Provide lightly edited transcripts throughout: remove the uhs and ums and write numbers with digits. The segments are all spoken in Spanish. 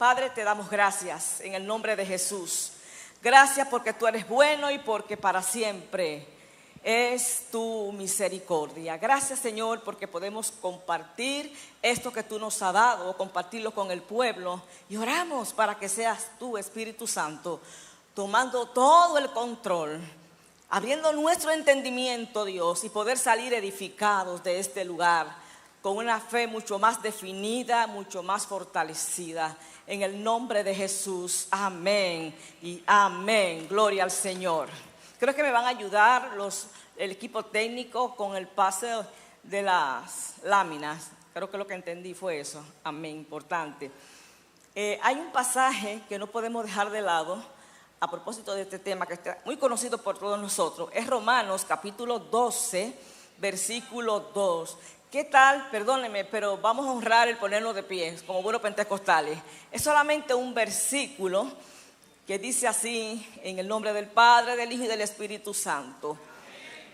Padre, te damos gracias en el nombre de Jesús. Gracias porque tú eres bueno y porque para siempre es tu misericordia. Gracias, Señor, porque podemos compartir esto que tú nos has dado, compartirlo con el pueblo. Y oramos para que seas tú, Espíritu Santo, tomando todo el control, abriendo nuestro entendimiento, Dios, y poder salir edificados de este lugar con una fe mucho más definida, mucho más fortalecida. En el nombre de Jesús, amén y amén. Gloria al Señor. Creo que me van a ayudar el equipo técnico con el pase de las láminas. Creo que lo que entendí fue eso. Amén, importante. Hay un pasaje que no podemos dejar de lado a propósito de este tema que está muy conocido por todos nosotros. Es Romanos capítulo 12, versículo 2. ¿Qué tal? Perdónenme, pero vamos a honrar el ponernos de pie como buenos pentecostales. Es solamente un versículo que dice así, en el nombre del Padre, del Hijo y del Espíritu Santo.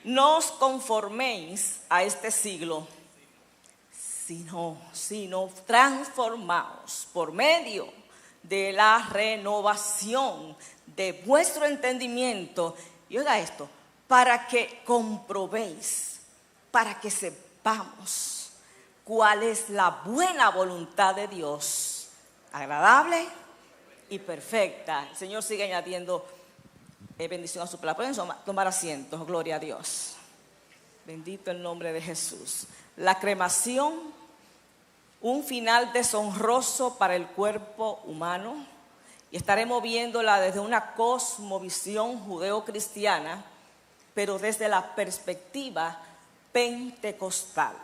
No os conforméis a este siglo, sino transformaos por medio de la renovación de vuestro entendimiento. Y oiga esto, para que comprobéis, para que sepáis cuál es la buena voluntad de Dios, agradable y perfecta. El Señor sigue añadiendo bendición a su palabra. Pueden tomar asientos, gloria a Dios. Bendito el nombre de Jesús. La cremación, un final deshonroso para el cuerpo humano, y estaremos viéndola desde una cosmovisión judeo-cristiana, pero desde la perspectiva pentecostal.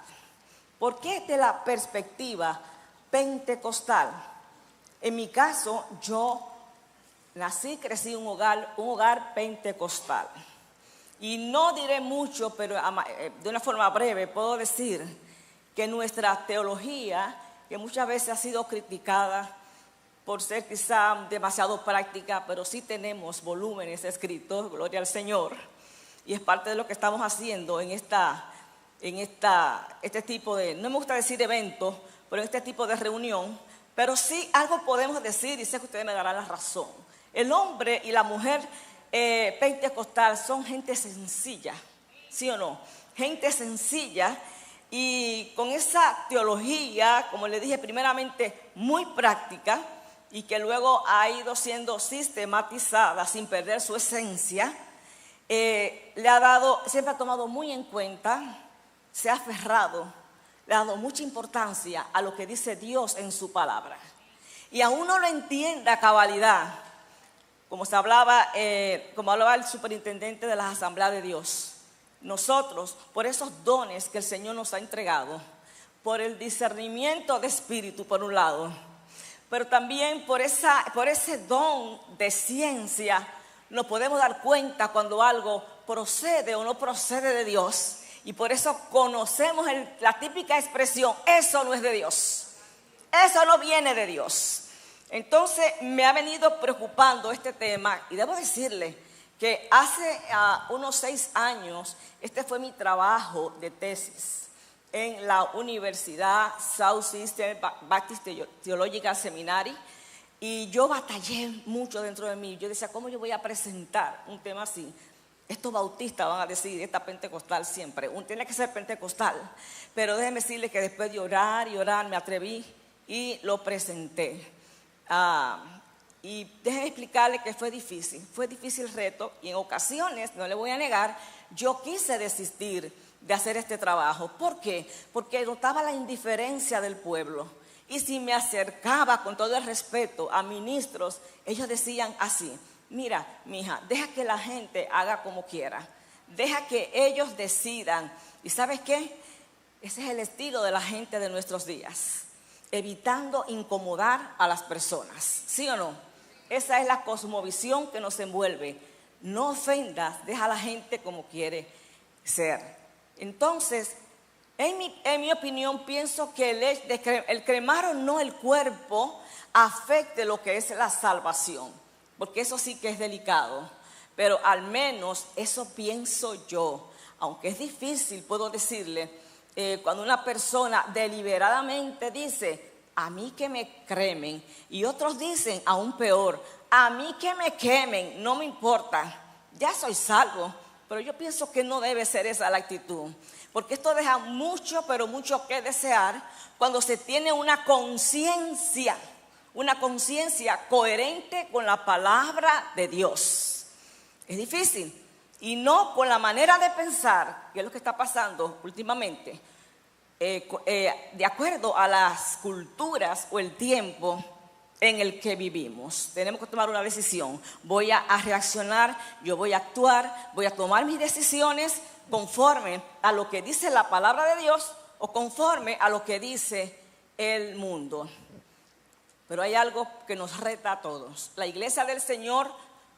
¿Por qué de la perspectiva pentecostal? En mi caso, yo nací, crecí en un hogar pentecostal. Y no diré mucho, pero de una forma breve puedo decir que nuestra teología, que muchas veces ha sido criticada por ser quizá demasiado práctica, pero sí tenemos volúmenes escritos, gloria al Señor. Y es parte de lo que estamos haciendo en este tipo de, no me gusta decir evento, pero en este tipo de reunión. Pero sí algo podemos decir, y sé que ustedes me darán la razón. El hombre y la mujer pentecostal son gente sencilla, ¿sí o no? Gente sencilla y con esa teología, como le dije, primeramente muy práctica y que luego ha ido siendo sistematizada sin perder su esencia. Siempre ha tomado muy en cuenta, se ha aferrado, le ha dado mucha importancia a lo que dice Dios en su palabra. Y aún no lo entiende a cabalidad, como hablaba el superintendente de las asambleas de Dios. Nosotros, por esos dones que el Señor nos ha entregado, por el discernimiento de espíritu por un lado, pero también por ese don de ciencia, nos podemos dar cuenta cuando algo procede o no procede de Dios. Y por eso conocemos la típica expresión, eso no es de Dios, eso no viene de Dios. Entonces me ha venido preocupando este tema y debo decirle que hace unos 6 años, este fue mi trabajo de tesis en la Universidad Southeastern Baptist Theological Seminary. Y yo batallé mucho dentro de mí. Yo decía, ¿cómo yo voy a presentar un tema así? Estos bautistas van a decir, esta pentecostal siempre, tiene que ser pentecostal. Pero déjenme decirles que después de orar y orar me atreví y lo presenté. Y déjenme explicarles que fue difícil el reto. Y en ocasiones, no le voy a negar, yo quise desistir de hacer este trabajo. ¿Por qué? Porque notaba la indiferencia del pueblo. Y si me acercaba con todo el respeto a ministros, ellos decían así: mira, mija, deja que la gente haga como quiera, deja que ellos decidan. ¿Y sabes qué? Ese es el estilo de la gente de nuestros días, evitando incomodar a las personas, ¿sí o no? Esa es la cosmovisión que nos envuelve. No ofendas, deja a la gente como quiere ser. Entonces, en mi opinión, pienso que el cremar o no el cuerpo afecte lo que es la salvación, porque eso sí que es delicado, pero al menos eso pienso yo. Aunque es difícil, puedo decirle, cuando una persona deliberadamente dice, a mí que me cremen. Y otros dicen, aún peor, a mí que me quemen, no me importa, ya soy salvo. Pero yo pienso que no debe ser esa la actitud, porque esto deja mucho, pero mucho que desear cuando se tiene una conciencia coherente con la palabra de Dios. Es difícil, y no con la manera de pensar, que es lo que está pasando últimamente, de acuerdo a las culturas o el tiempo en el que vivimos. Tenemos que tomar una decisión. Voy a reaccionar, yo voy a actuar, voy a tomar mis decisiones conforme a lo que dice la palabra de Dios o conforme a lo que dice el mundo. Pero hay algo que nos reta a todos. La iglesia del Señor,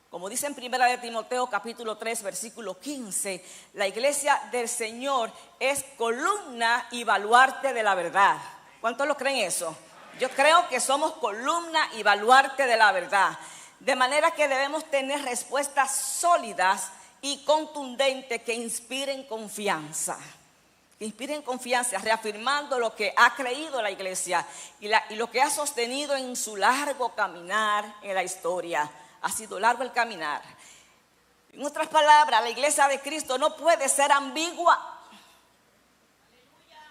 como dice en 1 de Timoteo capítulo 3 versículo 15, la iglesia del Señor es columna y baluarte de la verdad. ¿Cuántos lo creen eso? Yo creo que somos columna y baluarte de la verdad. De manera que debemos tener respuestas sólidas y contundentes que inspiren confianza. Reafirmando lo que ha creído la iglesia y lo que ha sostenido en su largo caminar en la historia. Ha sido largo el caminar. En otras palabras, la iglesia de Cristo no puede ser ambigua.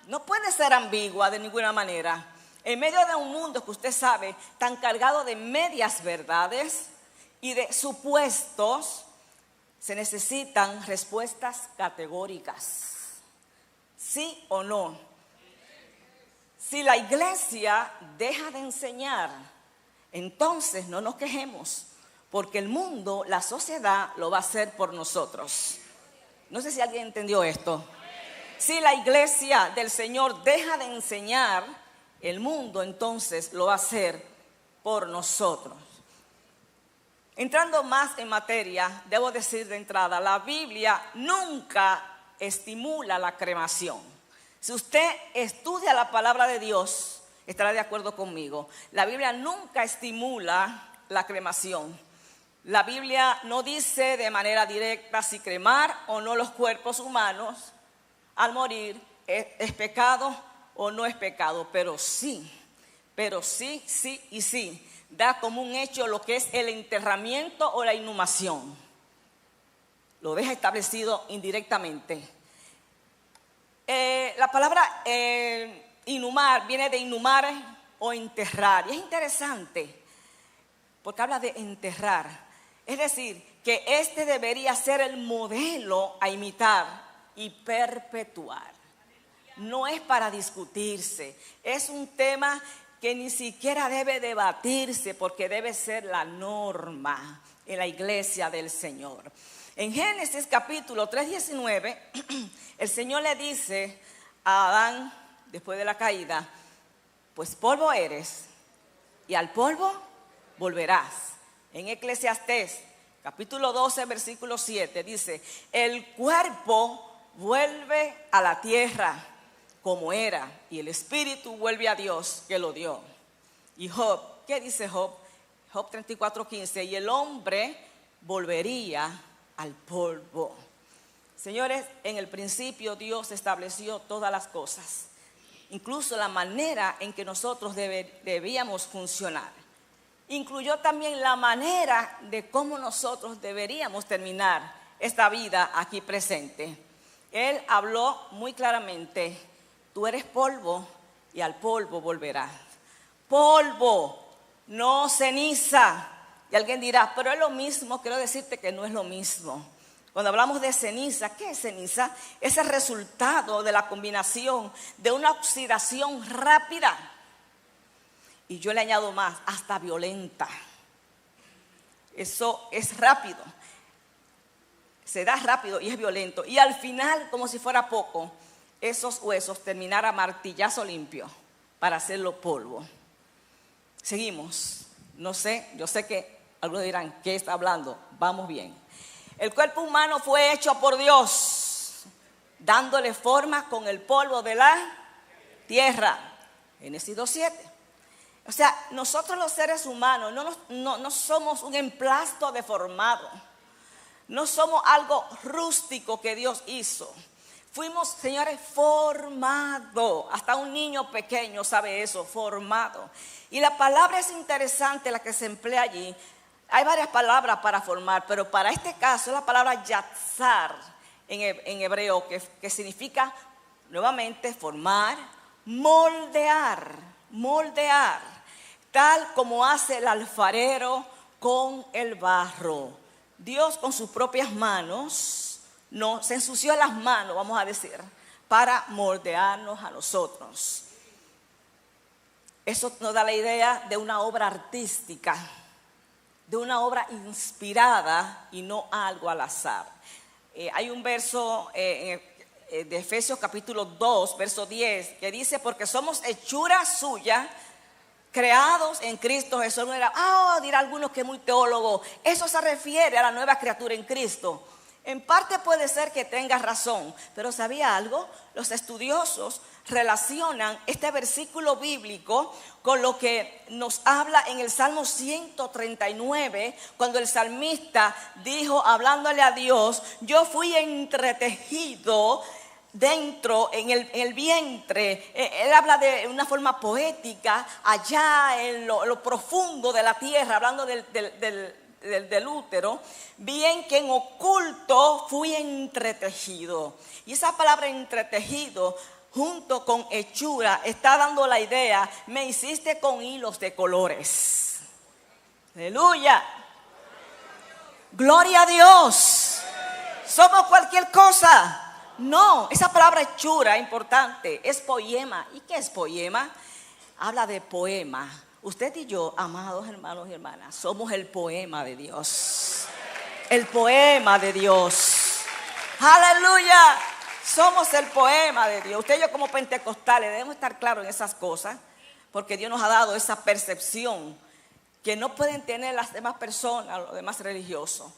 No puede ser ambigua de ninguna manera. En medio de un mundo que usted sabe, tan cargado de medias verdades y de supuestos, se necesitan respuestas categóricas. ¿Sí o no? Si la iglesia deja de enseñar, entonces no nos quejemos, porque el mundo, la sociedad, lo va a hacer por nosotros. No sé si alguien entendió esto. Si la iglesia del Señor deja de enseñar, el mundo entonces lo va a hacer por nosotros. Entrando más en materia, debo decir de entrada, la Biblia nunca estimula la cremación. Si usted estudia la palabra de Dios, estará de acuerdo conmigo. La Biblia nunca estimula la cremación. La Biblia no dice de manera directa si cremar o no los cuerpos humanos al morir es pecado o no es pecado, pero sí, da como un hecho lo que es el enterramiento o la inhumación. Lo deja establecido indirectamente. La palabra inhumar viene de inhumar o enterrar. Y es interesante porque habla de enterrar. Es decir, que este debería ser el modelo a imitar y perpetuar. No es para discutirse, es un tema que ni siquiera debe debatirse porque debe ser la norma en la iglesia del Señor. En Génesis capítulo 3:19, el Señor le dice a Adán, después de la caída, pues polvo eres y al polvo volverás. En Eclesiastés capítulo 12 versículo 7 dice, el cuerpo vuelve a la tierra como era, y el espíritu vuelve a Dios que lo dio. Y Job, ¿qué dice Job? Job 34:15, y el hombre volvería al polvo. Señores, en el principio Dios estableció todas las cosas, incluso la manera en que nosotros debíamos funcionar. Incluyó también la manera de cómo nosotros deberíamos terminar esta vida aquí presente. Él habló muy claramente, tú eres polvo y al polvo volverás. Polvo, no ceniza. Y alguien dirá, pero es lo mismo. Quiero decirte que no es lo mismo. Cuando hablamos de ceniza, ¿qué es ceniza? Es el resultado de la combinación de una oxidación rápida. Y yo le añado más, hasta violenta. Eso es rápido. Se da rápido y es violento. Y al final, como si fuera poco, esos huesos terminar a martillazo limpio para hacerlo polvo. Seguimos. No sé, yo sé que algunos dirán, ¿qué está hablando? Vamos bien. El cuerpo humano fue hecho por Dios, dándole forma con el polvo de la tierra. Génesis 2:7. O sea, nosotros los seres humanos no somos un emplasto deformado. No somos algo rústico que Dios hizo. Fuimos, señores, formados. Hasta un niño pequeño sabe eso, formado. Y la palabra es interesante, la que se emplea allí. Hay varias palabras para formar, pero para este caso es la palabra yatzar en hebreo, que significa nuevamente formar, moldear, tal como hace el alfarero con el barro. Dios con sus propias manos se ensució las manos, vamos a decir, para moldearnos a nosotros. Eso nos da la idea de una obra artística, de una obra inspirada y no algo al azar. Hay un verso de Efesios capítulo 2, verso 10, que dice: porque somos hechura suya, creados en Cristo Jesús. Dirá algunos que es muy teólogo. Eso se refiere a la nueva criatura en Cristo. En parte puede ser que tengas razón, pero ¿sabía algo? Los estudiosos relacionan este versículo bíblico con lo que nos habla en el Salmo 139, cuando el salmista dijo, hablándole a Dios: yo fui entretejido dentro, en el vientre. Él habla de una forma poética, allá en lo profundo de la tierra, hablando del útero, bien que en oculto fui entretejido. Y esa palabra entretejido, junto con hechura, está dando la idea: me hiciste con hilos de colores. Aleluya. Gloria a Dios. ¿Somos cualquier cosa? No, esa palabra hechura es importante, es poema. ¿Y qué es poema? Habla de poema. Usted y yo, amados hermanos y hermanas, somos el poema de Dios. El poema de Dios. Aleluya. Somos el poema de Dios. Usted y yo como pentecostales debemos estar claros en esas cosas, porque Dios nos ha dado esa percepción que no pueden tener las demás personas, los demás religiosos.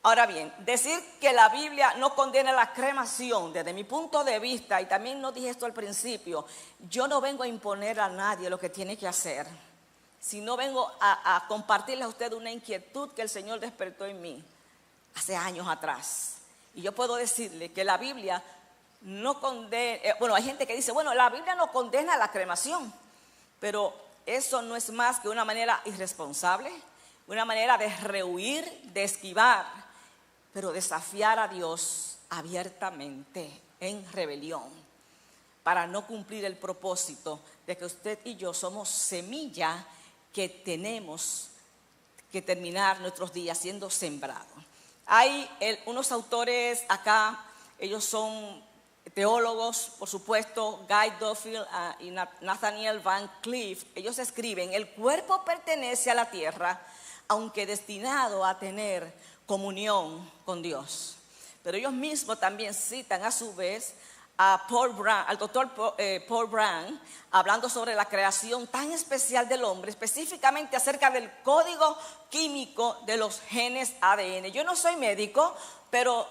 Ahora bien, decir que la Biblia no condena la cremación, desde mi punto de vista, y también no dije esto al principio, yo no vengo a imponer a nadie lo que tiene que hacer, sino vengo a compartirle a usted una inquietud que el Señor despertó en mí hace años atrás. Y yo puedo decirle que la Biblia no condena, hay gente que dice, la Biblia no condena la cremación, pero eso no es más que una manera irresponsable, una manera de rehuir, de esquivar, pero desafiar a Dios abiertamente en rebelión, para no cumplir el propósito de que usted y yo somos semilla que tenemos que terminar nuestros días siendo sembrados. Hay unos autores acá, ellos son teólogos, por supuesto, Guy Duffield y Nathaniel Van Cliff. Ellos escriben: el cuerpo pertenece a la tierra, aunque destinado a tener comunión con Dios. Pero ellos mismos también citan a su vez a Paul Brown, al doctor Paul Brown, hablando sobre la creación tan especial del hombre, específicamente acerca del código químico de los genes ADN. Yo no soy médico, pero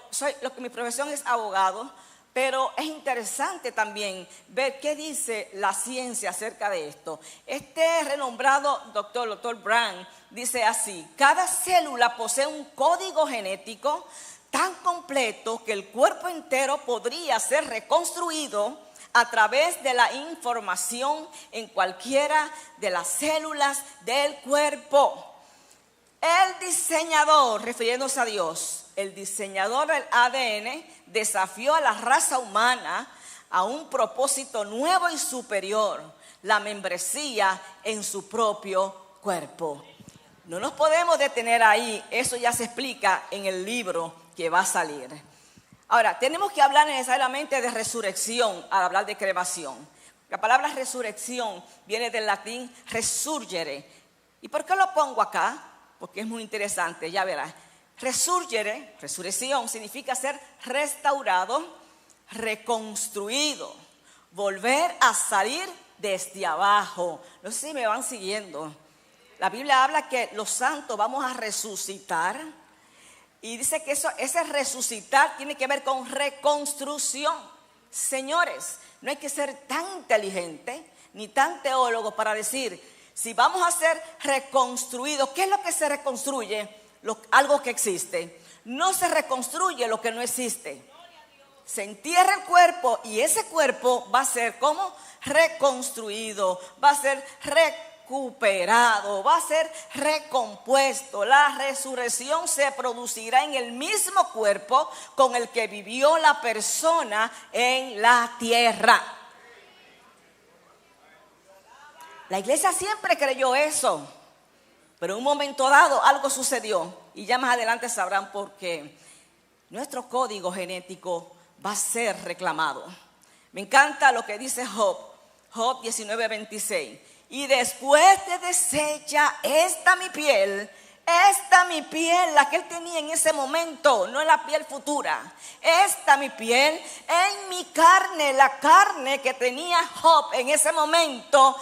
mi profesión es abogado, pero es interesante también ver qué dice la ciencia acerca de esto. Este renombrado doctor Brown dice así: cada célula posee un código genético tan completo que el cuerpo entero podría ser reconstruido a través de la información en cualquiera de las células del cuerpo. El diseñador, refiriéndose a Dios, el diseñador del ADN desafió a la raza humana a un propósito nuevo y superior: la membresía en su propio cuerpo. No nos podemos detener ahí, eso ya se explica en el libro que va a salir. Ahora, tenemos que hablar necesariamente de resurrección al hablar de cremación. La palabra resurrección viene del latín resurgere. ¿Y por qué lo pongo acá? Porque es muy interesante, ya verás. Resurgere, resurrección, significa ser restaurado, reconstruido, volver a salir desde abajo. No sé si me van siguiendo. La Biblia habla que los santos vamos a resucitar, y dice que ese resucitar tiene que ver con reconstrucción. Señores, no hay que ser tan inteligente ni tan teólogo para decir, si vamos a ser reconstruidos, ¿qué es lo que se reconstruye? Algo que existe. No se reconstruye lo que no existe. se entierra el cuerpo y ese cuerpo va a ser como reconstruido, va a ser recuperado, va a ser recompuesto. La resurrección se producirá en el mismo cuerpo con el que vivió la persona en la tierra. La iglesia siempre creyó eso, pero en un momento dado algo sucedió y ya más adelante sabrán por qué. Nuestro código genético va a ser reclamado. Me encanta lo que dice Job 19:26. Y después de deshecha esta mi piel, la que él tenía en ese momento, no es la piel futura. Esta mi piel, en mi carne, la carne que tenía Job en ese momento.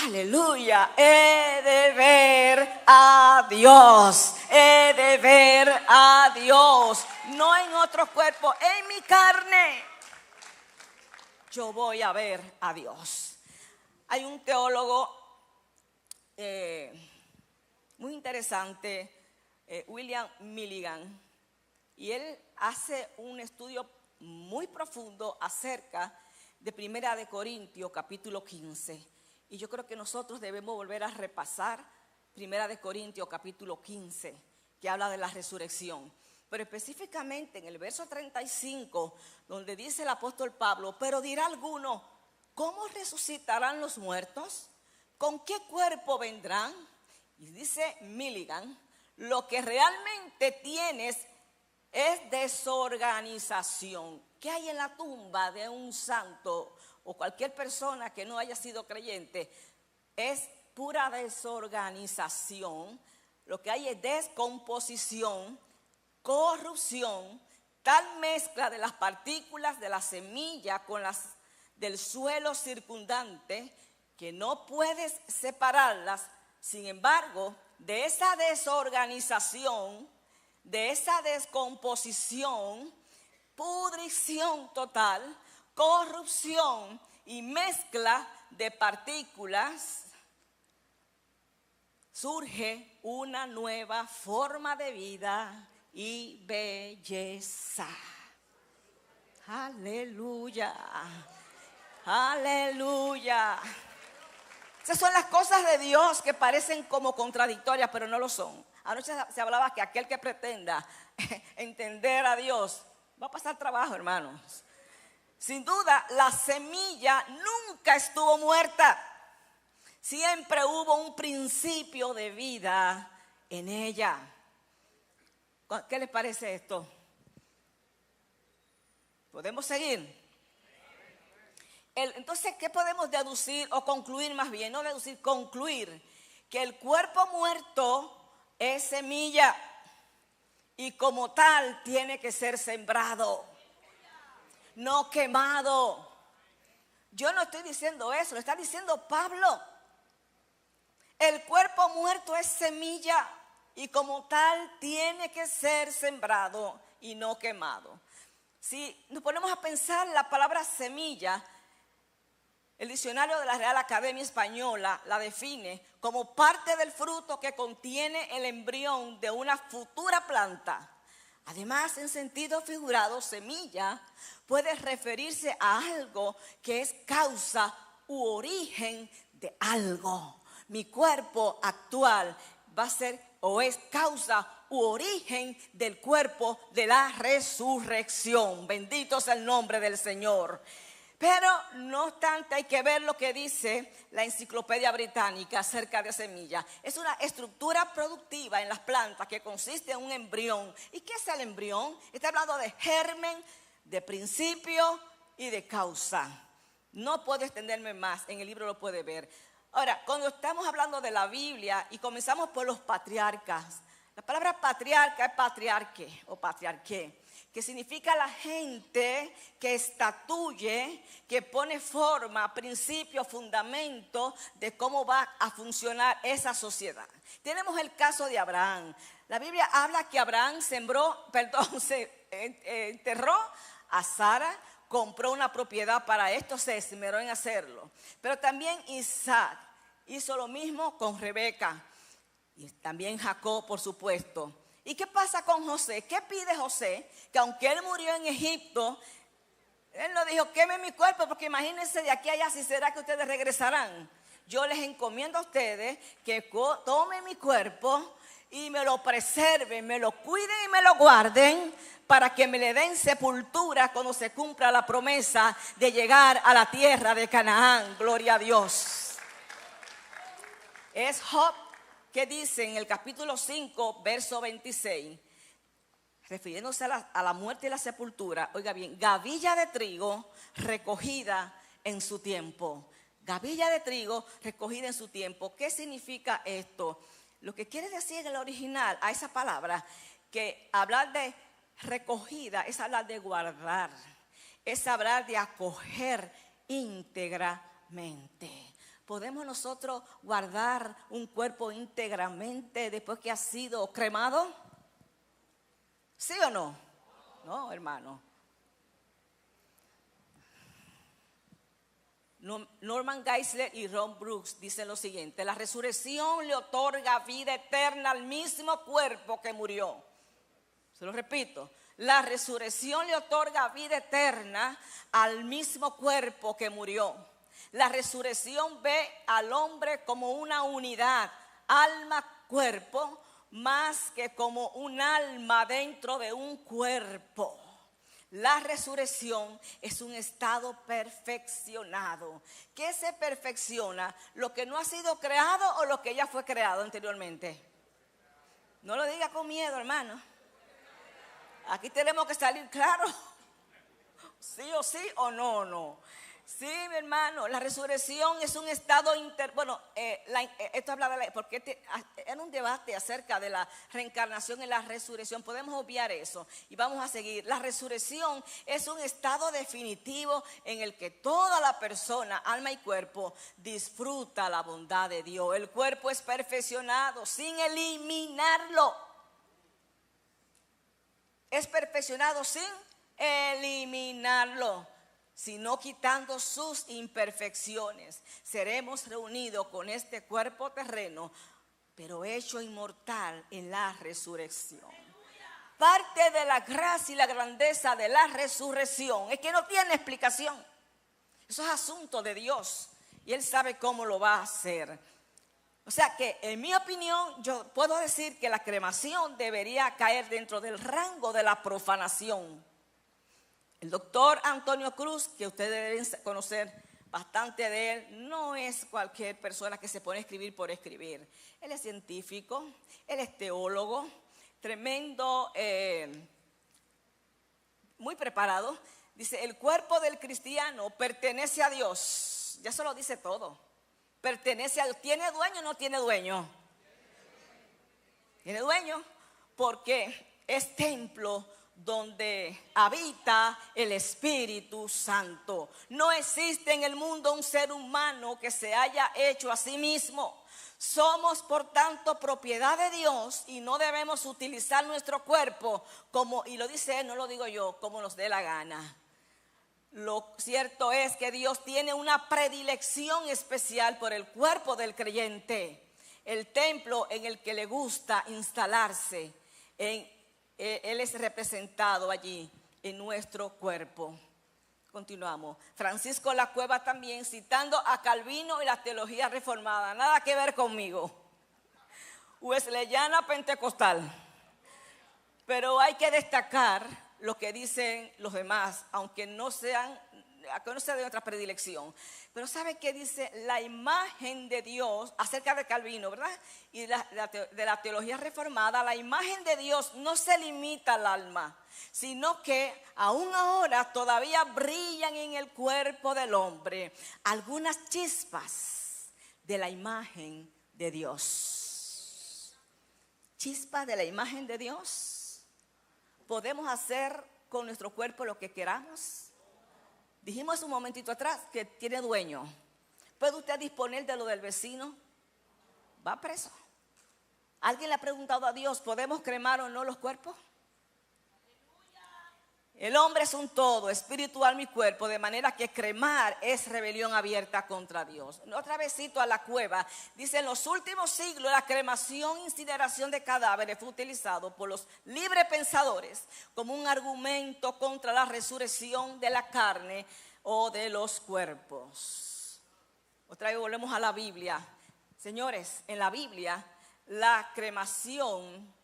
Aleluya, he de ver a Dios, he de ver a Dios, no en otro cuerpo, en mi carne. Yo voy a ver a Dios. Hay un teólogo muy interesante, William Milligan, y él hace un estudio muy profundo acerca de Primera de Corintios, capítulo 15. Y yo creo que nosotros debemos volver a repasar Primera de Corintios, capítulo 15, que habla de la resurrección. Pero específicamente en el verso 35, donde dice el apóstol Pablo, pero dirá alguno, ¿cómo resucitarán los muertos? ¿Con qué cuerpo vendrán? Y dice Milligan, lo que realmente tienes es desorganización. ¿Qué hay en la tumba de un santo o cualquier persona que no haya sido creyente? Es pura desorganización. Lo que hay es descomposición, corrupción, tal mezcla de las partículas de la semilla con las del suelo circundante que no puedes separarlas. Sin embargo, de esa desorganización, de esa descomposición, pudrición total, corrupción y mezcla de partículas, surge una nueva forma de vida y belleza. Aleluya, aleluya. Esas son las cosas de Dios que parecen como contradictorias, pero no lo son. Anoche se hablaba que aquel que pretenda entender a Dios va a pasar trabajo, hermanos. Sin duda, la semilla nunca estuvo muerta. Siempre hubo un principio de vida en ella. ¿Qué les parece esto? ¿Podemos seguir? Entonces, ¿qué podemos deducir o concluir más bien? No deducir, concluir. Que el cuerpo muerto es semilla y como tal tiene que ser sembrado, no quemado. Yo no estoy diciendo eso, lo está diciendo Pablo. El cuerpo muerto es semilla y como tal tiene que ser sembrado y no quemado. Si nos ponemos a pensar, la palabra semilla, el diccionario de la Real Academia Española la define como parte del fruto que contiene el embrión de una futura planta. Además, en sentido figurado, semilla puede referirse a algo que es causa u origen de algo. Mi cuerpo actual va a ser o es causa u origen del cuerpo de la resurrección. Bendito sea el nombre del Señor. Pero no obstante, hay que ver lo que dice la Enciclopedia Británica acerca de semilla. Es una estructura productiva en las plantas que consiste en un embrión. ¿Y qué es el embrión? Está hablando de germen, de principio y de causa. No puedo extenderme más, en el libro lo puede ver. Ahora, cuando estamos hablando de la Biblia y comenzamos por los patriarcas, la palabra patriarca es patriarque o patriarqué, que significa la gente que estatuye, que pone forma, principio, fundamento de cómo va a funcionar esa sociedad. Tenemos el caso de Abraham. La Biblia habla que Abraham se enterró a Sara, compró una propiedad para esto, se esmeró en hacerlo. Pero también Isaac hizo lo mismo con Rebeca y también Jacob, por supuesto. ¿Y qué pasa con José? ¿Qué pide José? Que aunque él murió en Egipto, Él no dijo, queme mi cuerpo, porque imagínense de aquí a allá si será que ustedes regresarán. Yo les encomiendo a ustedes que tomen mi cuerpo y me lo preserven, me lo cuiden y me lo guarden para que me le den sepultura cuando se cumpla la promesa de llegar a la tierra de Canaán. Gloria a Dios. Es Job que dice en el capítulo 5, verso 26, refiriéndose a la muerte y la sepultura. Oiga bien, gavilla de trigo recogida en su tiempo. Gavilla de trigo recogida en su tiempo. ¿Qué significa esto? Lo que quiere decir en el original a esa palabra, que hablar de recogida es hablar de guardar, es hablar de acoger íntegramente. ¿Podemos nosotros guardar un cuerpo íntegramente después que ha sido cremado? ¿Sí o no? No, hermano. Norman Geisler y Ron Brooks dicen lo siguiente: la resurrección le otorga vida eterna al mismo cuerpo que murió. Se lo repito, la resurrección le otorga vida eterna al mismo cuerpo que murió. La resurrección ve al hombre como una unidad, alma, cuerpo, más que como un alma dentro de un cuerpo. La resurrección es un estado perfeccionado. ¿Qué se perfecciona? ¿Lo que no ha sido creado o lo que ya fue creado anteriormente? No lo diga con miedo, hermano. Aquí tenemos que salir claro. Sí o sí o no o no. Sí, mi hermano, la resurrección es un estado esto habla porque era un debate acerca de la reencarnación y la resurrección. Podemos obviar eso y vamos a seguir. La resurrección es un estado definitivo en el que toda la persona, alma y cuerpo, disfruta la bondad de Dios. El cuerpo es perfeccionado sin eliminarlo. Es perfeccionado sin eliminarlo, sino quitando sus imperfecciones. Seremos reunidos con este cuerpo terreno, pero hecho inmortal en la resurrección. Parte de la gracia y la grandeza de la resurrección es que no tiene explicación. Eso es asunto de Dios y Él sabe cómo lo va a hacer. O sea que en mi opinión yo puedo decir que la cremación debería caer dentro del rango de la profanación. El doctor Antonio Cruz, que ustedes deben conocer bastante de él, no es cualquier persona que se pone a escribir por escribir. Él es científico, él es teólogo, tremendo, muy preparado. Dice, el cuerpo del cristiano pertenece a Dios. Ya se lo dice todo. Pertenece a Dios. ¿Tiene dueño o no tiene dueño? Tiene dueño porque es templo donde habita el Espíritu Santo. No existe en el mundo un ser humano que se haya hecho a sí mismo. Somos por tanto propiedad de Dios y no debemos utilizar nuestro cuerpo como, y lo dice Él, no lo digo yo, como nos dé la gana. Lo cierto es que Dios tiene una predilección especial por el cuerpo del creyente, el templo en el que le gusta instalarse. Él es representado allí en nuestro cuerpo. Continuamos. Francisco La Cueva también, citando a Calvino y la teología reformada. Nada que ver conmigo. Wesleyana pentecostal. Pero hay que destacar lo que dicen los demás, aunque no sea de otra predilección. Pero ¿sabe qué dice la imagen de Dios acerca de Calvino, verdad? Y de la teología reformada? La imagen de Dios no se limita al alma, sino que aún ahora todavía brillan en el cuerpo del hombre algunas chispas de la imagen de Dios. Chispas de la imagen de Dios. ¿Podemos hacer con nuestro cuerpo lo que queramos? Dijimos un momentito atrás que tiene dueño. ¿Puede usted disponer de lo del vecino? Va preso. ¿Alguien le ha preguntado a Dios, ¿podemos cremar o no los cuerpos? El hombre es un todo, espiritual mi cuerpo, de manera que cremar es rebelión abierta contra Dios. Otra vez cito a la Cueva, dice: en los últimos siglos la cremación e incineración de cadáveres fue utilizado por los librepensadores como un argumento contra la resurrección de la carne o de los cuerpos. Otra vez volvemos a la Biblia. Señores, en la Biblia la cremación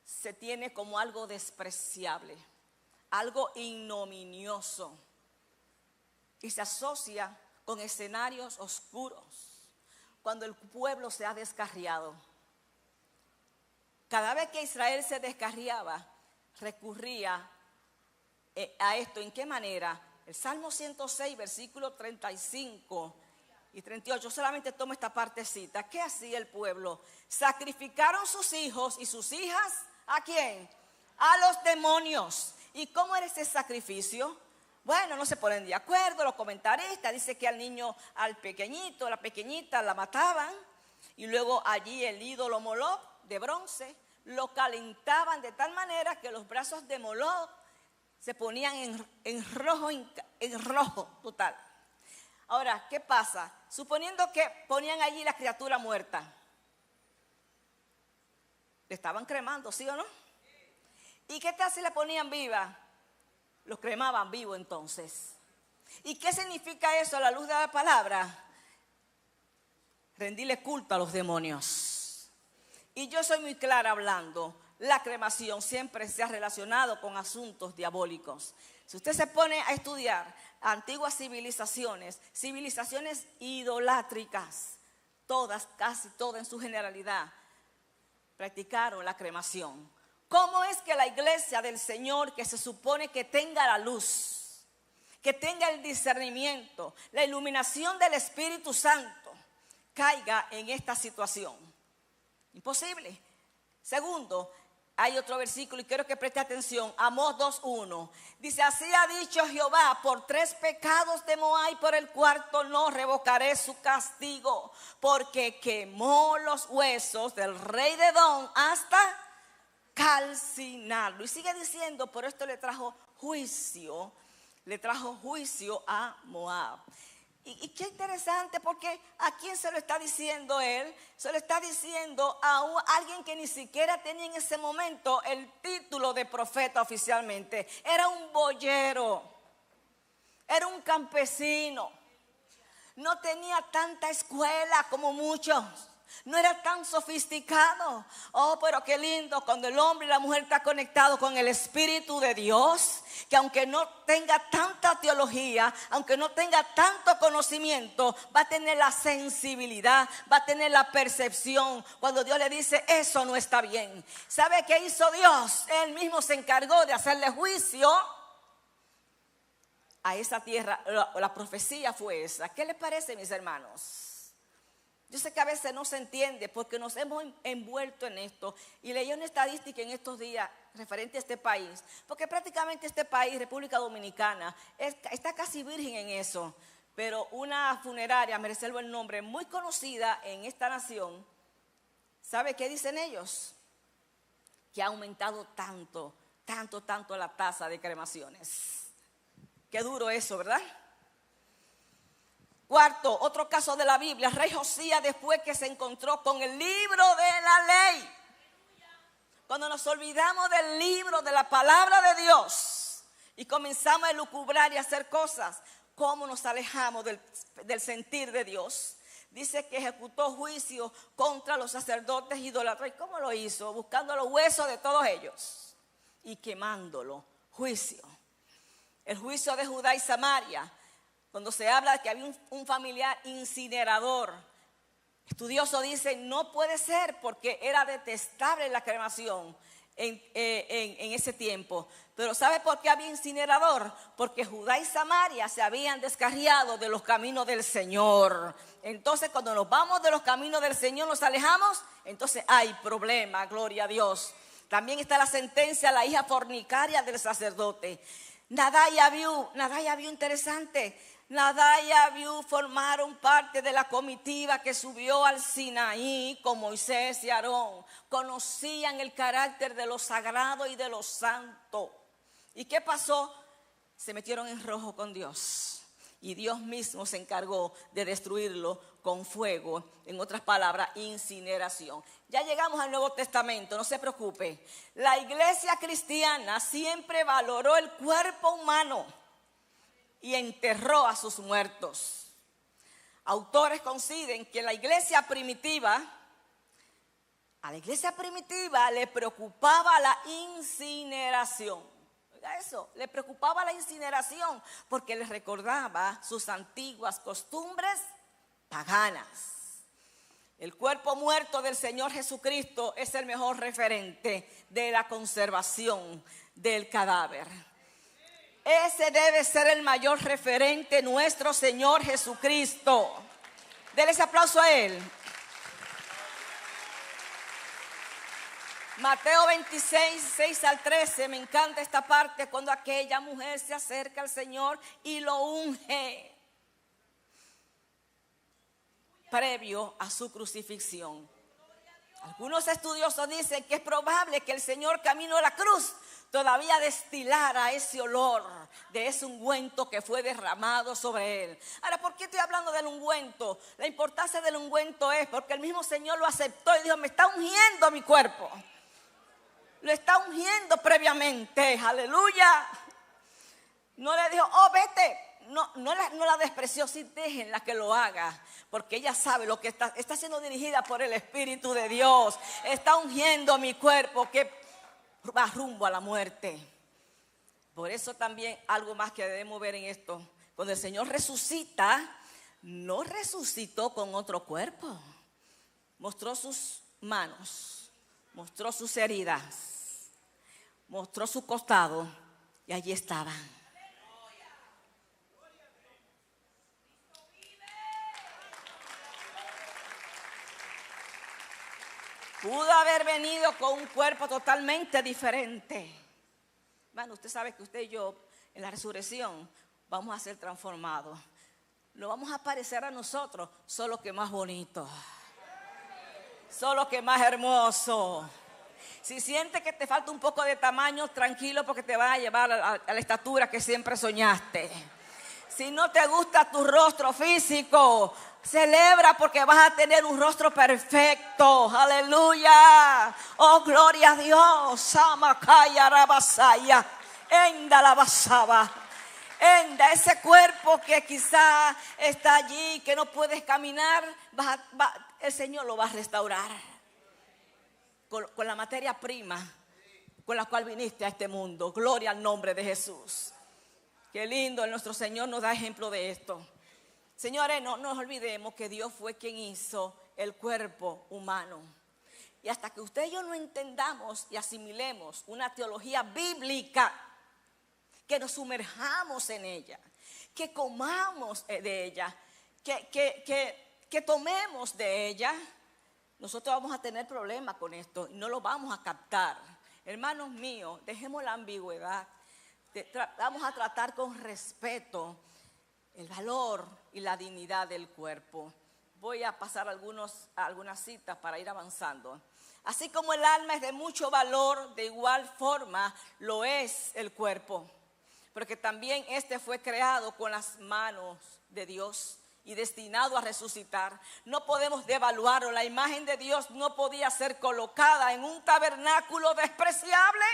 se tiene como algo despreciable, algo ignominioso, y se asocia con escenarios oscuros cuando el pueblo se ha descarriado. Cada vez que Israel se descarriaba, recurría a esto. ¿En qué manera? El Salmo 106, versículo 35 y 38, solamente tomo esta partecita. ¿Qué hacía el pueblo? Sacrificaron sus hijos y sus hijas, ¿a quién? A los demonios. ¿Y cómo era ese sacrificio? Bueno, no se ponen de acuerdo los comentaristas. Dice que al niño, al pequeñito, la pequeñita la mataban, y luego allí el ídolo Moloch de bronce lo calentaban de tal manera que los brazos de Moloch se ponían en rojo total. Ahora, ¿qué pasa? Suponiendo que ponían allí la criatura muerta, le estaban cremando, ¿sí o no? ¿Y qué tal si la ponían viva? Los cremaban vivo entonces. ¿Y qué significa eso a la luz de la palabra? Rendirle culto a los demonios. Y yo soy muy clara hablando. La cremación siempre se ha relacionado con asuntos diabólicos. Si usted se pone a estudiar antiguas civilizaciones idolátricas, todas, casi todas en su generalidad, practicaron la cremación. ¿Cómo es que la iglesia del Señor, que se supone que tenga la luz, que tenga el discernimiento, la iluminación del Espíritu Santo, caiga en esta situación? Imposible. Segundo, hay otro versículo y quiero que preste atención. Amós 2:1. Dice: así ha dicho Jehová, por 3 pecados de Moab y por el 4 no revocaré su castigo, porque quemó los huesos del rey de Edom hasta calcinarlo. Y sigue diciendo: por esto le trajo juicio a Moab. Y qué interesante, porque ¿a quién se lo está diciendo él? Se lo está diciendo a alguien que ni siquiera tenía en ese momento el título de profeta oficialmente. Era un boyero, era un campesino, no tenía tanta escuela como muchos, no era tan sofisticado. Oh, pero qué lindo cuando el hombre y la mujer están conectados con el Espíritu de Dios, que aunque no tenga tanta teología, aunque no tenga tanto conocimiento, va a tener la sensibilidad, va a tener la percepción cuando Dios le dice: eso no está bien. ¿Sabe qué hizo Dios? Él mismo se encargó de hacerle juicio a esa tierra. La profecía fue esa. ¿Qué les parece, mis hermanos? Yo sé que a veces no se entiende porque nos hemos envuelto en esto. Y leí una estadística en estos días referente a este país, porque prácticamente este país, República Dominicana, está casi virgen en eso. Pero una funeraria, me reservo el nombre, muy conocida en esta nación, ¿sabe qué dicen ellos? Que ha aumentado tanto la tasa de cremaciones. Qué duro eso, ¿verdad? Cuarto, otro caso de la Biblia. El rey Josías, después que se encontró con el libro de la ley. Cuando nos olvidamos del libro, de la palabra de Dios, y comenzamos a elucubrar y a hacer cosas, ¿cómo nos alejamos del sentir de Dios? Dice que ejecutó juicio contra los sacerdotes idólatras. ¿Y cómo lo hizo? Buscando los huesos de todos ellos y quemándolo. Juicio. El juicio de Judá y Samaria. Cuando se habla de que había un familiar incinerador, estudiosos dicen: no puede ser, porque era detestable la cremación en ese tiempo. Pero ¿sabe por qué había incinerador? Porque Judá y Samaria se habían descarriado de los caminos del Señor. Entonces, cuando nos vamos de los caminos del Señor, nos alejamos, entonces hay problema, gloria a Dios. También está la sentencia a la hija fornicaria del sacerdote. Nadab y Abiú, interesante. Nadab y Abiú formaron parte de la comitiva que subió al Sinaí con Moisés y Aarón. Conocían el carácter de lo sagrado y de lo santo. ¿Y qué pasó? Se metieron en rojo con Dios. Y Dios mismo se encargó de destruirlo con fuego. En otras palabras, incineración. Ya llegamos al Nuevo Testamento, no se preocupe. La iglesia cristiana siempre valoró el cuerpo humano y enterró a sus muertos. Autores coinciden que a la iglesia primitiva le preocupaba la incineración. Eso, le preocupaba la incineración porque les recordaba sus antiguas costumbres paganas. El cuerpo muerto del Señor Jesucristo es el mejor referente de la conservación del cadáver. Ese debe ser el mayor referente, nuestro Señor Jesucristo. Denle ese aplauso a Él. Mateo 26, 6 al 13, me encanta esta parte cuando aquella mujer se acerca al Señor y lo unge previo a su crucifixión. Algunos estudiosos dicen que es probable que el Señor camino a la cruz todavía destilara ese olor de ese ungüento que fue derramado sobre él. Ahora, ¿por qué estoy hablando del ungüento? La importancia del ungüento es porque el mismo Señor lo aceptó y dijo, me está ungiendo mi cuerpo. Lo está ungiendo previamente, aleluya. No le dijo, oh, vete. No la despreció, sí, déjenla que lo haga. Porque ella sabe lo que está siendo dirigida por el Espíritu de Dios. Está ungiendo mi cuerpo que va rumbo a la muerte. Por eso también algo más que debemos ver en esto. Cuando el Señor resucita, no resucitó con otro cuerpo. Mostró sus manos, mostró sus heridas, mostró su costado y allí estaban. Pudo haber venido con un cuerpo totalmente diferente. Bueno, usted sabe que usted y yo en la resurrección vamos a ser transformados. No vamos a parecer a nosotros, solo que más bonito, solo que más hermoso. Si sientes que te falta un poco de tamaño, tranquilo, porque te va a llevar a la estatura que siempre soñaste. Si no te gusta tu rostro físico, celebra porque vas a tener un rostro perfecto. Aleluya. Oh, gloria a Dios. Samakaya rabasaya. Enda la basaba. Enda, ese cuerpo que quizá está allí, que no puedes caminar, el Señor lo va a restaurar. Con la materia prima con la cual viniste a este mundo. Gloria al nombre de Jesús. Qué lindo, nuestro Señor nos da ejemplo de esto. Señores, no nos olvidemos que Dios fue quien hizo el cuerpo humano. Y hasta que usted y yo no entendamos y asimilemos una teología bíblica, que nos sumerjamos en ella, que comamos de ella, que tomemos de ella, nosotros vamos a tener problemas con esto y no lo vamos a captar. Hermanos míos, dejemos la ambigüedad. Vamos a tratar con respeto el valor y la dignidad del cuerpo. Voy a pasar algunas citas para ir avanzando. Así como el alma es de mucho valor, de igual forma lo es el cuerpo. Porque también este fue creado con las manos de Dios y destinado a resucitar. No podemos devaluarlo. La imagen de Dios no podía ser colocada en un tabernáculo despreciable.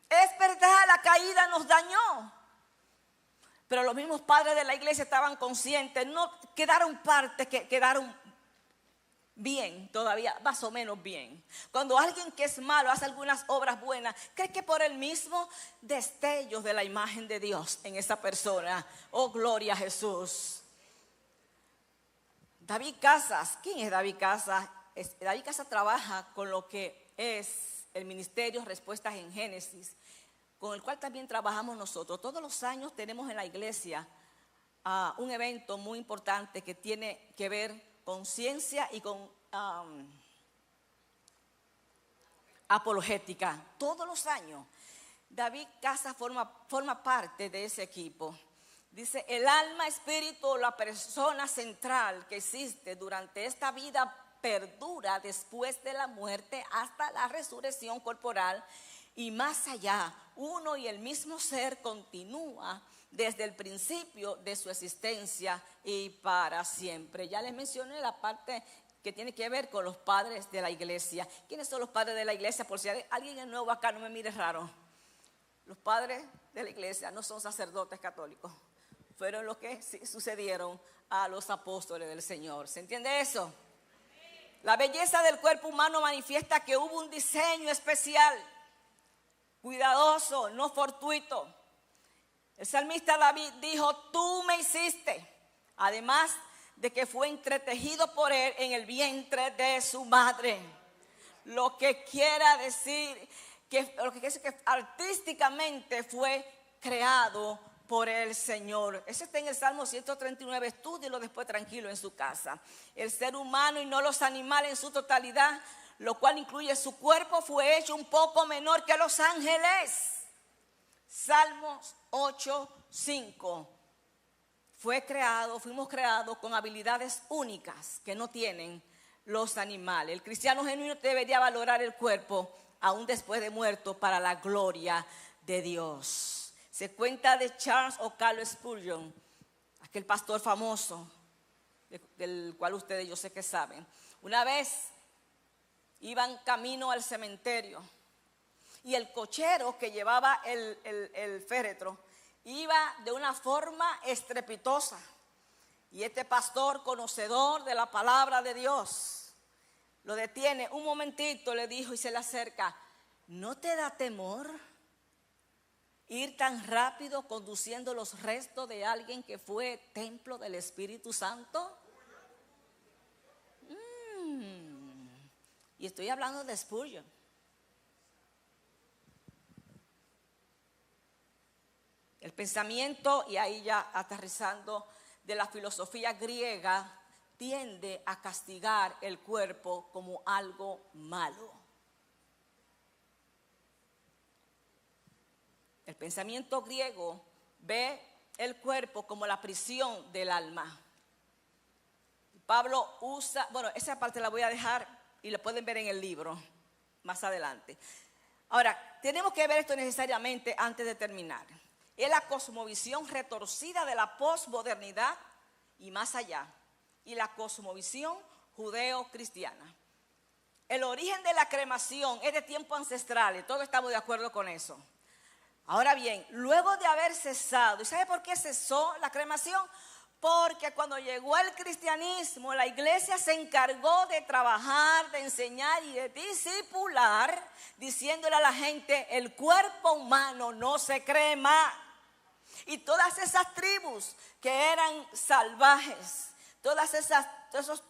Es verdad, la caída nos dañó, pero los mismos padres de la iglesia estaban conscientes. No quedaron partes que quedaron bien, todavía más o menos bien. Cuando alguien que es malo hace algunas obras buenas, ¿cree que por el mismo destello de la imagen de Dios en esa persona? Oh, gloria a Jesús. David Casas, ¿quién es David Casas? David Casas trabaja con lo que es el ministerio Respuestas en Génesis, con el cual también trabajamos nosotros. Todos los años tenemos en la iglesia un evento muy importante que tiene que ver con ciencia y con apologética. Todos los años. David Casas forma parte de ese equipo. Dice, el alma, espíritu, la persona central que existe durante esta vida perdura después de la muerte hasta la resurrección corporal y más allá. Uno y el mismo ser continúa desde el principio de su existencia y para siempre. Ya les mencioné la parte que tiene que ver con los padres de la iglesia. ¿Quiénes son los padres de la iglesia? Por si alguien es nuevo acá, no me mire raro. Los padres de la iglesia no son sacerdotes católicos. Fueron los que sucedieron a los apóstoles del Señor. ¿Se entiende eso? La belleza del cuerpo humano manifiesta que hubo un diseño especial, cuidadoso, no fortuito. El salmista David dijo: tú me hiciste. Además de que fue entretejido por él en el vientre de su madre. Lo que quiere decir que artísticamente fue creado por el Señor. Eso está en el Salmo 139, estúdielo después tranquilo en su casa. El ser humano y no los animales en su totalidad, lo cual incluye su cuerpo, fue hecho un poco menor que los ángeles. Salmos 8:5. Fuimos creados con habilidades únicas que no tienen los animales. El cristiano genuino debería valorar el cuerpo aún después de muerto para la gloria de Dios. Se cuenta de Charles O'Callaghan Spurgeon, aquel pastor famoso, del cual ustedes yo sé que saben. Una vez iban camino al cementerio y el cochero que llevaba el féretro iba de una forma estrepitosa. Y este pastor, conocedor de la palabra de Dios, lo detiene un momentito, le dijo y se le acerca: ¿no te da temor ir tan rápido conduciendo los restos de alguien que fue templo del Espíritu Santo? Y estoy hablando de Spurgeon. El pensamiento, y ahí ya aterrizando, de la filosofía griega tiende a castigar el cuerpo como algo malo. El pensamiento griego ve el cuerpo como la prisión del alma. Pablo usa, bueno, esa parte la voy a dejar y la pueden ver en el libro más adelante. Ahora, tenemos que ver esto necesariamente antes de terminar. Es la cosmovisión retorcida de la posmodernidad y más allá, y la cosmovisión judeo-cristiana. El origen de la cremación es de tiempos ancestrales, todos estamos de acuerdo con eso. Ahora bien, luego de haber cesado, ¿y sabe por qué cesó la cremación? Porque cuando llegó el cristianismo, la iglesia se encargó de trabajar, de enseñar y de discipular, diciéndole a la gente: el cuerpo humano no se crema. Y todas esas tribus que eran salvajes, todas esas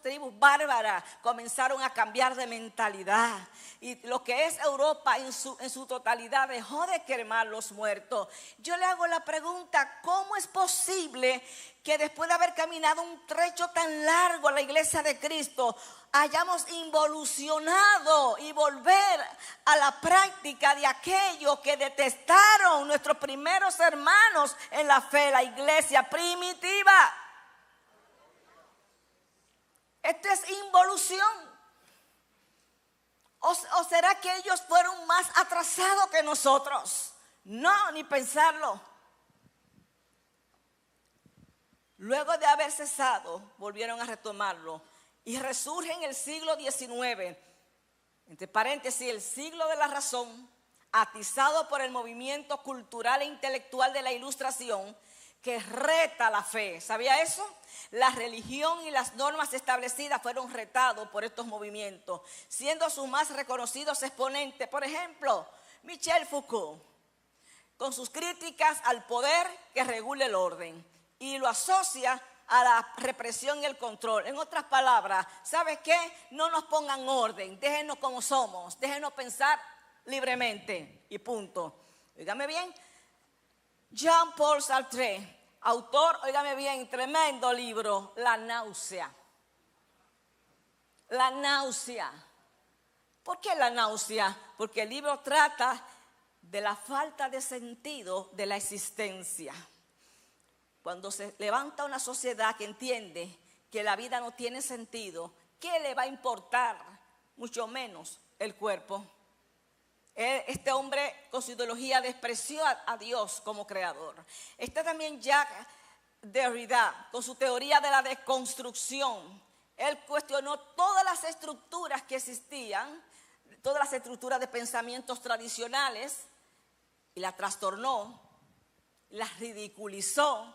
tribus bárbaras comenzaron a cambiar de mentalidad. Y lo que es Europa en su totalidad dejó de cremar los muertos. Yo le hago la pregunta: ¿cómo es posible que después de haber caminado un trecho tan largo a la iglesia de Cristo hayamos involucionado y volver a la práctica de aquello que detestaron nuestros primeros hermanos en la fe, la iglesia primitiva? Esto es involución. ¿O será que ellos fueron más atrasados que nosotros? No, ni pensarlo. Luego de haber cesado, volvieron a retomarlo y resurge en el siglo XIX, entre paréntesis, el siglo de la razón, atizado por el movimiento cultural e intelectual de la Ilustración, que reta la fe. ¿Sabía eso? La religión y las normas establecidas fueron retados por estos movimientos, siendo sus más reconocidos exponentes, por ejemplo, Michel Foucault, con sus críticas al poder que regula el orden, y lo asocia a la represión y el control. En otras palabras, ¿sabes qué? No nos pongan orden, déjenos como somos, déjenos pensar libremente y punto. Óigame bien, Jean-Paul Sartre, autor, óigame bien, tremendo libro, La náusea. La náusea. ¿Por qué la náusea? Porque el libro trata de la falta de sentido de la existencia. Cuando se levanta una sociedad que entiende que la vida no tiene sentido, ¿qué le va a importar? Mucho menos el cuerpo. Este hombre con su ideología despreció a Dios como creador. Está también Jacques Derrida con su teoría de la desconstrucción. Él cuestionó todas las estructuras que existían, todas las estructuras de pensamientos tradicionales, y las trastornó, las ridiculizó,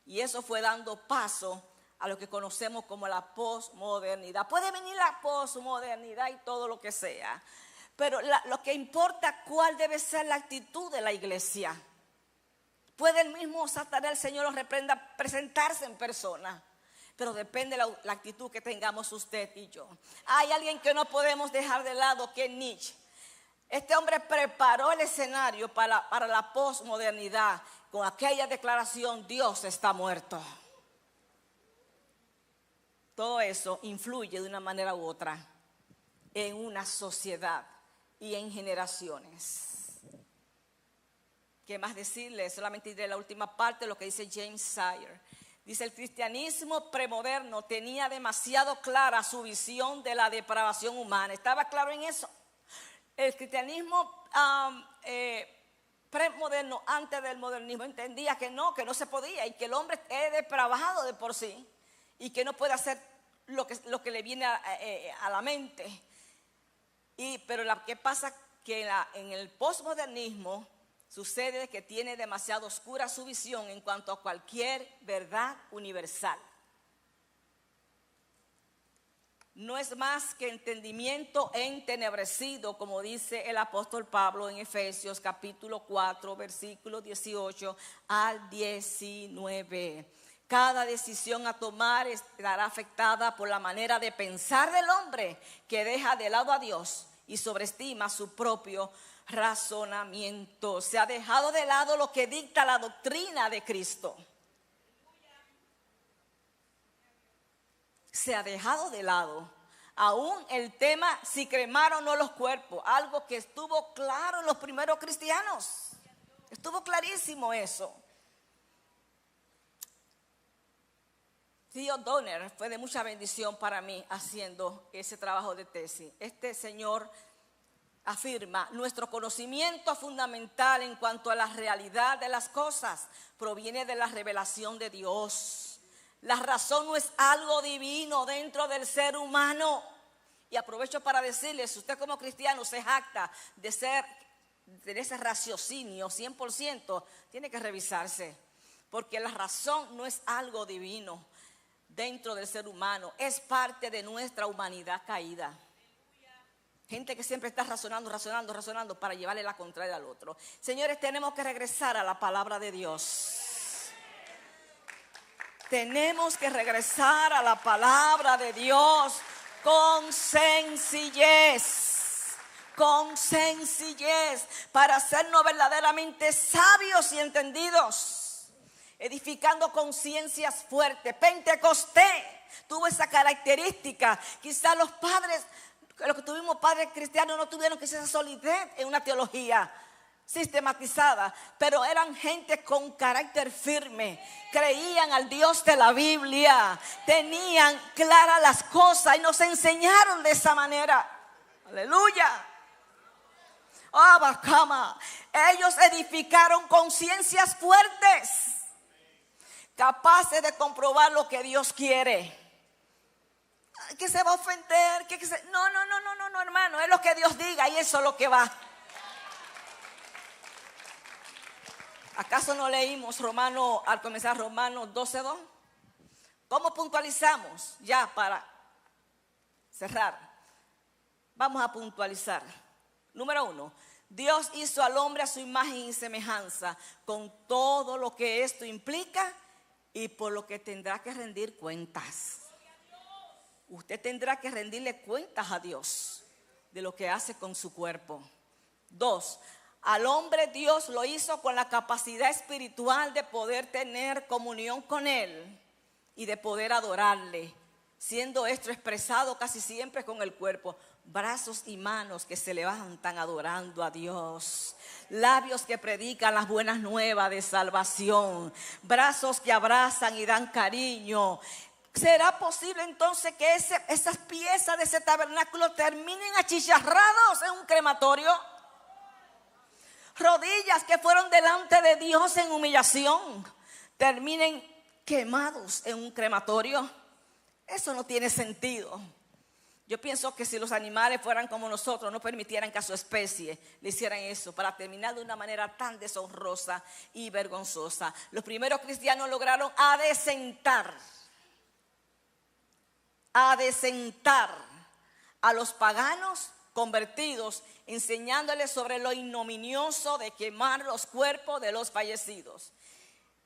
y eso fue dando paso a lo que conocemos como la posmodernidad. Puede venir la posmodernidad y todo lo que sea, pero lo que importa, cuál debe ser la actitud de la iglesia. Puede el mismo Satanás, el Señor los reprenda, presentarse en persona, pero depende la actitud que tengamos usted y yo. Hay alguien que no podemos dejar de lado, que es Nietzsche. Este hombre preparó el escenario para la posmodernidad con aquella declaración: Dios está muerto. Todo eso influye de una manera u otra en una sociedad y en generaciones. ¿Qué más decirles? Solamente diré la última parte, lo que dice James Sire. Dice: el cristianismo premoderno tenía demasiado clara su visión de la depravación humana. ¿Estaba claro en eso? El cristianismo premoderno, antes del modernismo, entendía que no se podía, y que el hombre es depravado de por sí y que no puede hacer lo que le viene a la mente. Pero ¿qué pasa? Que en el posmodernismo sucede que tiene demasiado oscura su visión en cuanto a cualquier verdad universal. No es más que entendimiento entenebrecido, como dice el apóstol Pablo en Efesios capítulo 4, versículos 18 al 19. Cada decisión a tomar estará afectada por la manera de pensar del hombre, que deja de lado a Dios y sobreestima su propio razonamiento. Se ha dejado de lado lo que dicta la doctrina de Cristo. Se ha dejado de lado aún el tema si cremaron o no los cuerpos, algo que estuvo claro en los primeros cristianos. Estuvo clarísimo eso. Tío Donner fue de mucha bendición para mí haciendo ese trabajo de tesis. Este señor afirma: nuestro conocimiento fundamental en cuanto a la realidad de las cosas proviene de la revelación de Dios. La razón no es algo divino dentro del ser humano. Y aprovecho para decirles, si usted como cristiano se jacta de ese raciocinio 100%, tiene que revisarse, porque la razón no es algo divino dentro del ser humano, es parte de nuestra humanidad caída. Gente que siempre está razonando para llevarle la contraria al otro. Señores, tenemos que regresar a la palabra de Dios. Tenemos que regresar a la palabra de Dios con sencillez, para hacernos verdaderamente sabios y entendidos, edificando conciencias fuertes. Pentecostés tuvo esa característica. Quizás los que tuvimos padres cristianos no tuvieron quizás esa solidez en una teología sistematizada, pero eran gente con carácter firme, creían al Dios de la Biblia, tenían claras las cosas y nos enseñaron de esa manera. Aleluya. Ellos edificaron conciencias fuertes, capaces de comprobar lo que Dios quiere. Que se va a ofender, no, hermano, es lo que Dios diga y eso es lo que va. ¿Acaso no leímos al comenzar Romanos 12:2? ¿Cómo puntualizamos? Ya para cerrar, vamos a puntualizar. Número 1, Dios hizo al hombre a su imagen y semejanza, con todo lo que esto implica y por lo que tendrá que rendir cuentas. Usted tendrá que rendirle cuentas a Dios de lo que hace con su cuerpo. 2, al hombre Dios lo hizo con la capacidad espiritual de poder tener comunión con Él y de poder adorarle, siendo esto expresado casi siempre con el cuerpo. Brazos y manos que se levantan adorando a Dios, labios que predican las buenas nuevas de salvación, brazos que abrazan y dan cariño. ¿Será posible entonces que esas piezas de ese tabernáculo terminen achicharrados en un crematorio? rodillas que fueron delante de Dios en humillación terminen quemados en un crematorio. Eso no tiene sentido. Yo pienso que si los animales fueran como nosotros, no permitieran que a su especie le hicieran eso para terminar de una manera tan deshonrosa y vergonzosa. Los primeros cristianos lograron adecentar a los paganos convertidos, enseñándoles sobre lo ignominioso de quemar los cuerpos de los fallecidos.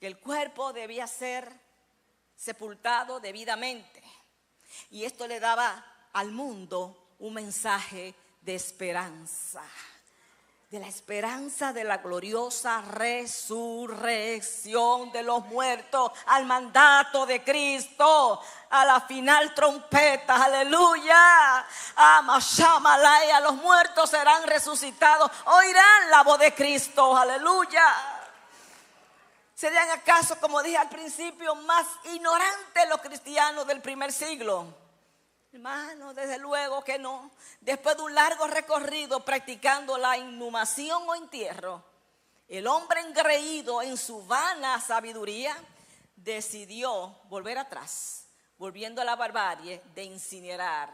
Que el cuerpo debía ser sepultado debidamente. Y esto le daba al mundo un mensaje de esperanza. De la esperanza de la gloriosa resurrección de los muertos, al mandato de Cristo, a la final trompeta, aleluya. Mashamalaya, los muertos serán resucitados, oirán la voz de Cristo, aleluya. ¿Serían acaso, como dije al principio, más ignorantes los cristianos del primer siglo? Hermano, desde luego que no. Después de un largo recorrido practicando la inhumación o entierro, el hombre engreído en su vana sabiduría decidió volver atrás, volviendo a la barbarie de incinerar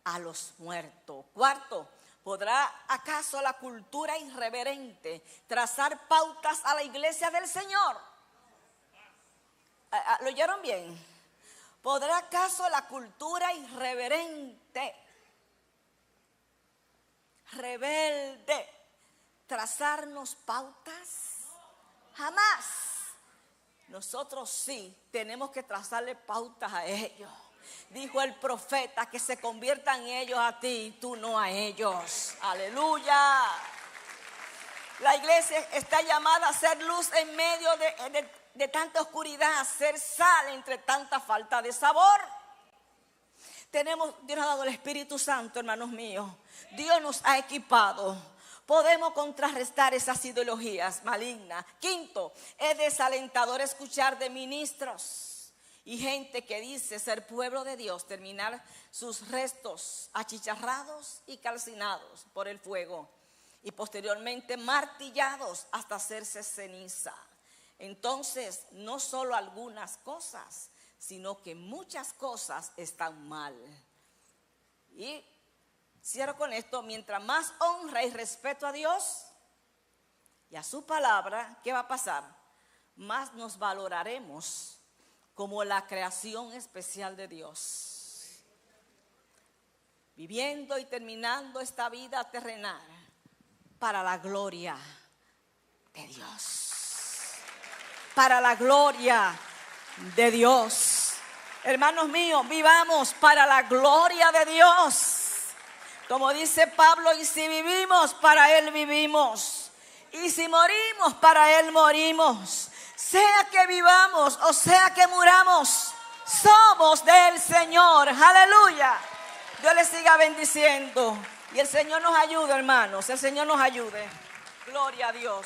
a los muertos. Cuarto, ¿podrá acaso la cultura irreverente trazar pautas a la iglesia del Señor? ¿Lo oyeron bien? ¿Podrá acaso la cultura irreverente, rebelde, trazarnos pautas? Jamás. Nosotros sí tenemos que trazarle pautas a ellos. Dijo el profeta que se conviertan ellos a ti y tú no a ellos. Aleluya. La iglesia está llamada a ser luz en medio de tanta oscuridad, ser sal entre tanta falta de sabor. Dios nos ha dado el Espíritu Santo, hermanos míos. Dios nos ha equipado. Podemos contrarrestar esas ideologías malignas. Quinto, es desalentador escuchar de ministros y gente que dice ser pueblo de Dios, terminar sus restos achicharrados y calcinados por el fuego y posteriormente martillados hasta hacerse ceniza. Entonces, no solo algunas cosas, sino que muchas cosas están mal. Y cierro con esto: mientras más honra y respeto a Dios y a su palabra, ¿qué va a pasar? Más nos valoraremos como la creación especial de Dios, viviendo y terminando esta vida terrenal para la gloria de Dios. Para la gloria de Dios. Hermanos míos, vivamos para la gloria de Dios. Como dice Pablo, y si vivimos, para Él vivimos. Y si morimos, para Él morimos. Sea que vivamos o sea que muramos, somos del Señor. Aleluya. Dios les siga bendiciendo. Y el Señor nos ayude, hermanos. El Señor nos ayude. Gloria a Dios.